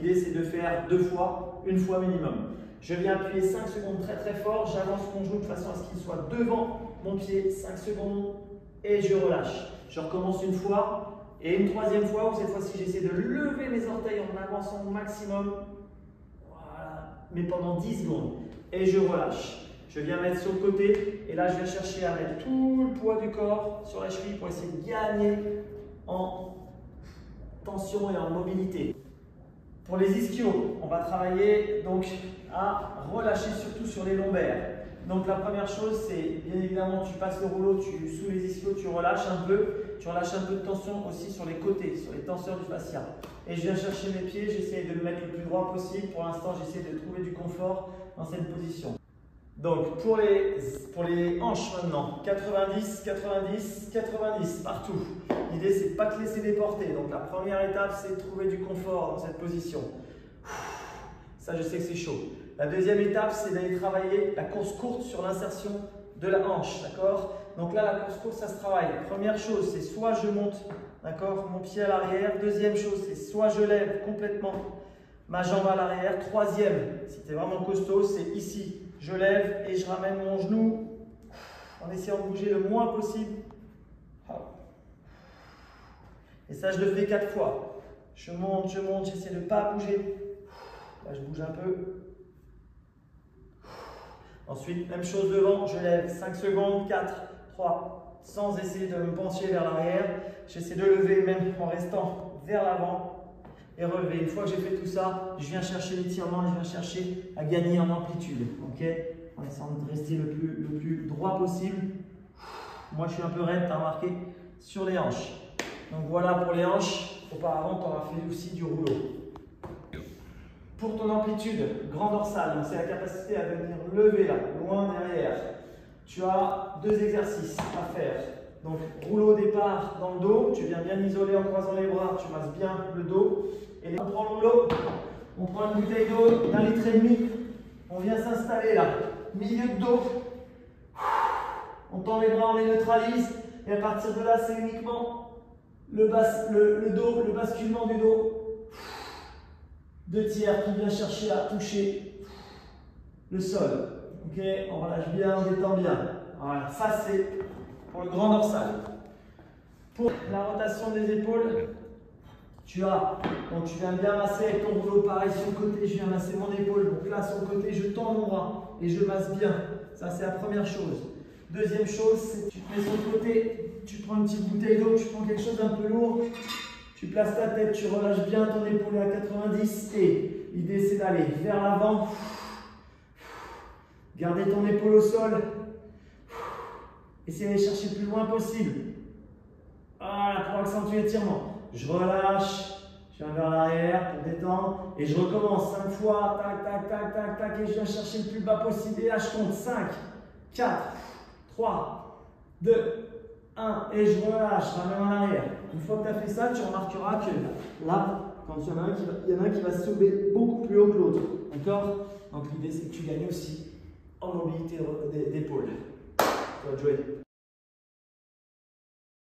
L'idée, c'est de faire 2 fois, une fois minimum. Je viens appuyer 5 secondes très très fort, j'avance mon genou de façon à ce qu'il soit devant mon pied, 5 secondes, et je relâche. Je recommence une fois, et une troisième fois, où cette fois-ci, j'essaie de lever mes orteils en avançant au maximum. Voilà, mais pendant 10 secondes. Et je relâche. Je viens mettre sur le côté, et là, je viens chercher à mettre tout le poids du corps sur la cheville pour essayer de gagner en tension et en mobilité. Pour les ischios, on va travailler donc à relâcher surtout sur les lombaires. Donc la première chose, c'est bien évidemment, tu passes le rouleau sous les ischios, tu relâches un peu de tension aussi sur les côtés, sur les tenseurs du fascia. Et je viens chercher mes pieds, j'essaie de me mettre le plus droit possible. Pour l'instant, j'essaie de trouver du confort dans cette position. Donc pour les hanches maintenant, 90, 90, 90 partout. L'idée, c'est de ne pas te laisser déporter. Donc la première étape, c'est de trouver du confort dans cette position. Ça, je sais que c'est chaud. La deuxième étape, c'est d'aller travailler la course courte sur l'insertion de la hanche. D'accord? Donc là, la course courte, ça se travaille. Première chose, c'est soit je monte, d'accord, mon pied à l'arrière. Deuxième chose, c'est soit je lève complètement ma jambe à l'arrière. Troisième, si tu es vraiment costaud, c'est ici. Je lève et je ramène mon genou en essayant de bouger le moins possible. Et ça, je le fais 4 fois. Je monte, j'essaie de ne pas bouger. Là, je bouge un peu. Ensuite, même chose devant, je lève 5 secondes, 4, 3, sans essayer de me pencher vers l'arrière. J'essaie de lever même en restant vers l'avant et relever. Une fois que j'ai fait tout ça, je viens chercher l'étirement, je viens chercher à gagner en amplitude. Okay, en essayant de rester le plus droit possible. Moi, je suis un peu raide, tu as remarqué, sur les hanches. Donc voilà pour les hanches. Auparavant, tu auras fait aussi du rouleau. Pour ton amplitude, grand dorsal, c'est la capacité à venir lever là, loin derrière. Tu as 2 exercices à faire. Donc rouleau au départ dans le dos, tu viens bien isoler en croisant les bras, tu masses bien le dos. Et on prend le rouleau, on prend une bouteille d'eau d'1,5 litre, on vient s'installer là, milieu de dos. On tend les bras, on les neutralise. Et à partir de là, c'est uniquement le basculement du dos. 2 tiers qui vient chercher à toucher le sol. Ok, on relâche bien, on détend bien. Voilà, ça c'est pour le grand dorsal. Pour la rotation des épaules, tu viens bien masser avec ton rouleau, pareil sur le côté, je viens masser mon épaule. Donc là sur le côté, je tends mon bras et je masse bien. Ça c'est la première chose. Deuxième chose, c'est que tu te mets sur le côté, tu prends une petite bouteille d'eau, tu prends quelque chose d'un peu lourd. Tu places ta tête, tu relâches bien ton épaule à 90 et l'idée c'est d'aller vers l'avant. Garder ton épaule au sol. Essaye d'aller chercher le plus loin possible. Voilà, pour accentuer l'étirement. Je relâche, je viens vers l'arrière pour détendre et je recommence 5 fois. Tac, tac, tac, tac, tac et je viens chercher le plus bas possible. Et là je compte 5, 4, 3, 2, 1 et je relâche, je ramène en arrière. Une fois que tu as fait ça, tu remarqueras que là, quand il y en a un qui va se soulever beaucoup plus haut que l'autre. D'accord? Donc l'idée c'est que tu gagnes aussi en mobilité d'épaule. Tu vas jouer.